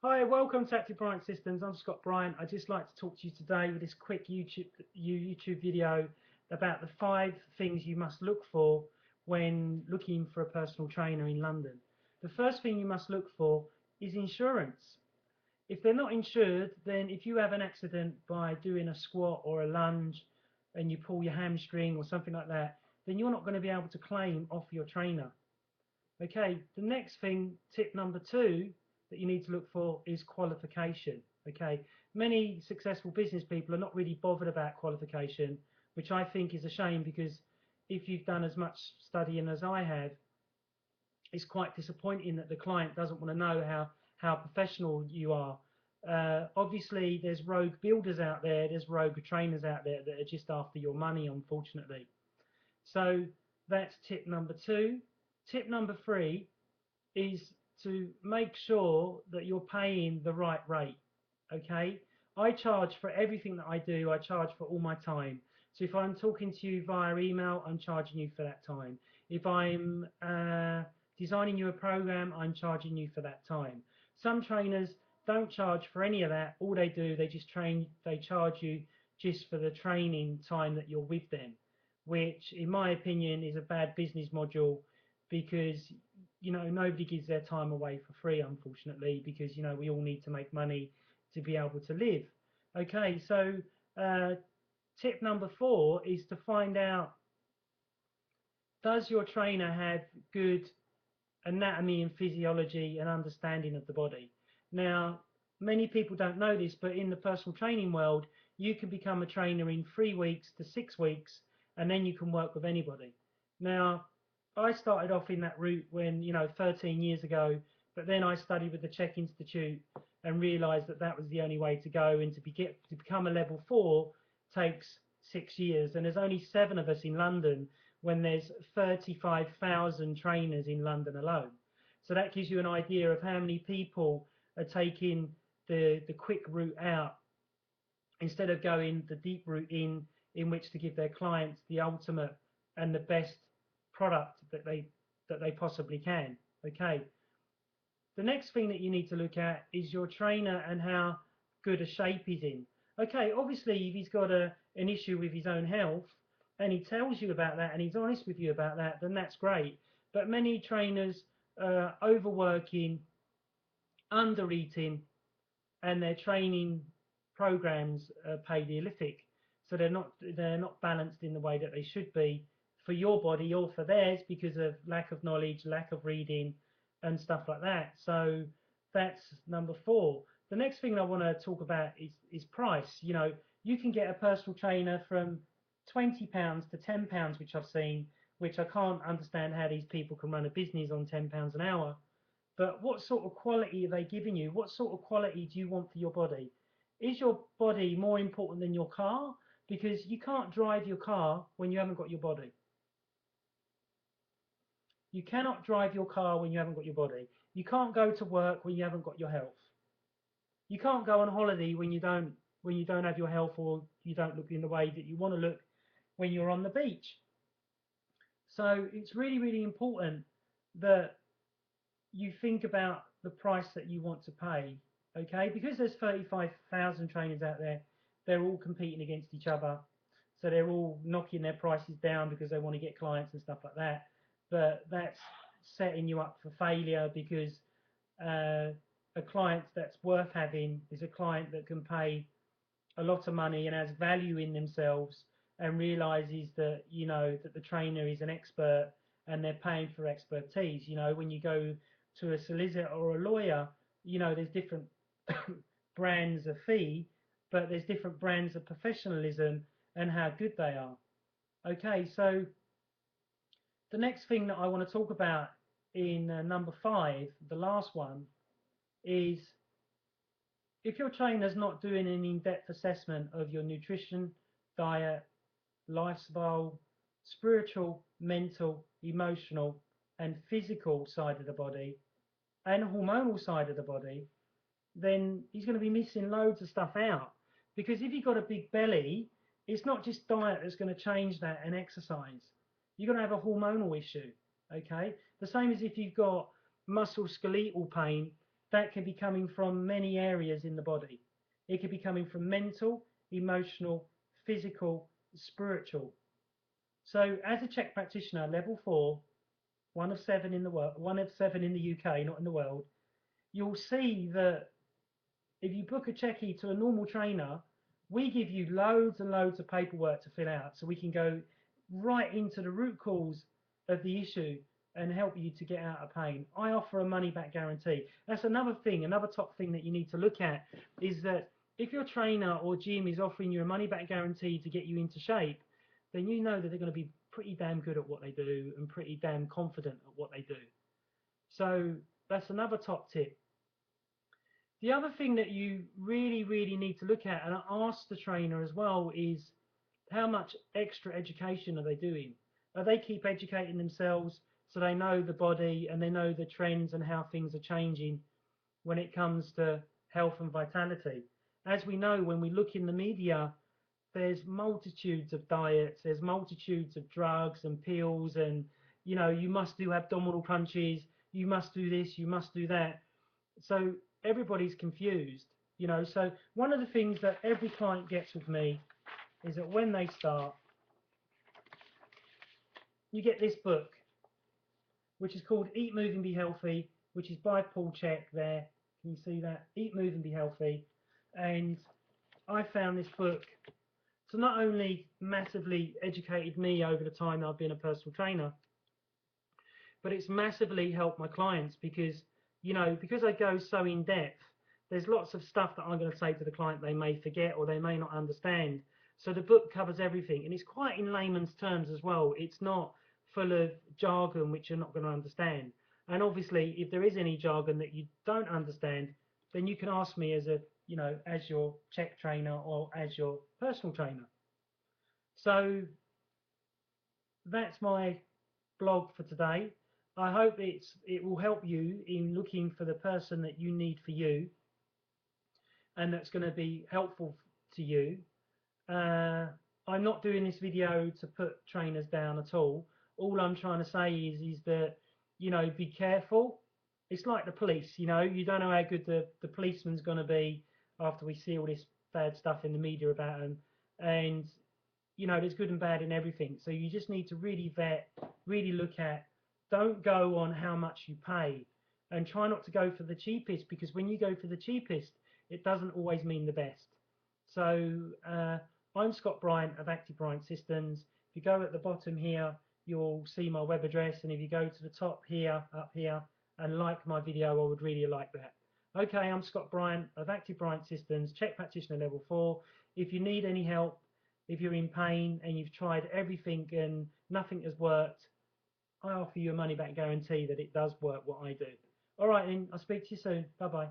Hi, welcome to Active Bryant Systems. I'm Scott Bryant. I'd just like to talk to you today with this quick YouTube video about the 5 things you must look for when looking for a personal trainer in London. The first thing you must look for is insurance. If they're not insured, then if you have an accident by doing a squat or a lunge and you pull your hamstring or something like that, then you're not going to be able to claim off your trainer. Okay, the next thing, tip number 2 that you need to look for is qualification. Okay, many successful business people are not really bothered about qualification, which I think is a shame because if you've done as much studying as I have, it's quite disappointing that the client doesn't want to know how professional you are. Obviously, there's rogue builders out there, there's rogue trainers out there that are just after your money, unfortunately. So that's tip number 2. Tip number 3 is to make sure that you're paying the right rate. Okay, I charge for everything that I do. I charge for all my time. So if I'm talking to you via email, I'm charging you for that time. If I'm designing you a program, I'm charging you for that time. Some trainers don't charge for any of that. All they do, they just train, they charge you just for the training time that you're with them, which in my opinion is a bad business module because nobody gives their time away for free, unfortunately, because we all need to make money to be able to live. Okay, so uh, tip number 4 is to find out, does your trainer have good anatomy and physiology and understanding of the body? Now, many people don't know this, but in the personal training world, you can become a trainer in 3 weeks to 6 weeks, and then you can work with anybody. Now, I started off in that route when, 13 years ago, but then I studied with the CHEK Institute and realized that that was the only way to go. And to become a level 4 takes 6 years. And there's only 7 of us in London when there's 35,000 trainers in London alone. So that gives you an idea of how many people are taking the quick route out instead of going the deep route in which to give their clients the ultimate and the best product that they possibly can. Okay. The next thing that you need to look at is your trainer and how good a shape he's in. Okay, obviously if he's got an issue with his own health and he tells you about that and he's honest with you about that, then that's great. But many trainers are overworking, under eating, and their training programs are Paleolithic, so they're not balanced in the way that they should be for your body or for theirs because of lack of knowledge, lack of reading, and stuff like that. So that's number 4. The next thing I want to talk about is price. You can get a personal trainer from £20 to £10, which I've seen, which I can't understand how these people can run a business on £10 an hour. But what sort of quality are they giving you? What sort of quality do you want for your body? Is your body more important than your car? Because you can't drive your car when you haven't got your body. You cannot drive your car when you haven't got your body. You can't go to work when you haven't got your health. You can't go on holiday when you don't have your health or you don't look in the way that you want to look when you're on the beach. So it's really, really important that you think about the price that you want to pay, okay? Because there's 35,000 trainers out there, they're all competing against each other. So they're all knocking their prices down because they want to get clients and stuff like that. But that's setting you up for failure because a client that's worth having is a client that can pay a lot of money and has value in themselves and realizes that that the trainer is an expert and they're paying for expertise. When you go to a solicitor or a lawyer, there's different brands of fee, but there's different brands of professionalism and how good they are. Okay, so the next thing that I want to talk about in number 5, the last one, is if your trainer's not doing an in-depth assessment of your nutrition, diet, lifestyle, spiritual, mental, emotional, and physical side of the body, and hormonal side of the body, then he's going to be missing loads of stuff out. Because if you've got a big belly, it's not just diet that's going to change that and exercise. You're going to have a hormonal issue. Okay, the same as if you've got muscle skeletal pain that can be coming from many areas in the body. It could be coming from mental, emotional, physical, spiritual. So as a CHEK practitioner, level 4, one of 7 in the world, one of 7 in the UK, not in the world, you'll see that if you book a CHEK to a normal trainer, we give you loads and loads of paperwork to fill out so we can go right into the root cause of the issue and help you to get out of pain. I offer a money back guarantee. That's another thing, another top thing that you need to look at is that if your trainer or gym is offering you a money back guarantee to get you into shape, then you know that they're going to be pretty damn good at what they do and pretty damn confident at what they do. So that's another top tip. The other thing that you really, really need to look at, and I ask the trainer as well, is how much extra education are they doing? Are they keep educating themselves so they know the body and they know the trends and how things are changing when it comes to health and vitality? As we know, when we look in the media, there's multitudes of diets, there's multitudes of drugs and pills, and you must do abdominal crunches, you must do this, you must do that. So everybody's confused, So one of the things that every client gets with me is that when they start, you get this book, which is called Eat, Move and Be Healthy, which is by c.h.e.k there. Can you see that? Eat, Move and Be Healthy. And I found this book to not only massively educated me over the time that I've been a personal trainer, but it's massively helped my clients because, because I go so in depth, there's lots of stuff that I'm going to say to the client they may forget or they may not understand. So the book covers everything, and it's quite in layman's terms as well. It's not full of jargon which you're not going to understand. And obviously, if there is any jargon that you don't understand, then you can ask me as as your CHEK trainer or as your personal trainer. So that's my blog for today. I hope it will help you in looking for the person that you need for you and that's going to be helpful to you. I'm not doing this video to put trainers down at all. All I'm trying to say is that, be careful. It's like the police, you don't know how good the policeman's going to be after we see all this bad stuff in the media about them. And, there's good and bad in everything. So you just need to really vet, really look at, don't go on how much you pay and try not to go for the cheapest, because when you go for the cheapest, it doesn't always mean the best. So I'm Scott Bryant of Active Bryant Systems. If you go at the bottom here, you'll see my web address, and if you go to the top here, up here, and like my video, I would really like that. Okay, I'm Scott Bryant of Active Bryant Systems, CHEK Practitioner Level 4. If you need any help, if you're in pain and you've tried everything and nothing has worked, I offer you a money back guarantee that it does work what I do. All right, then, I'll speak to you soon. Bye-bye.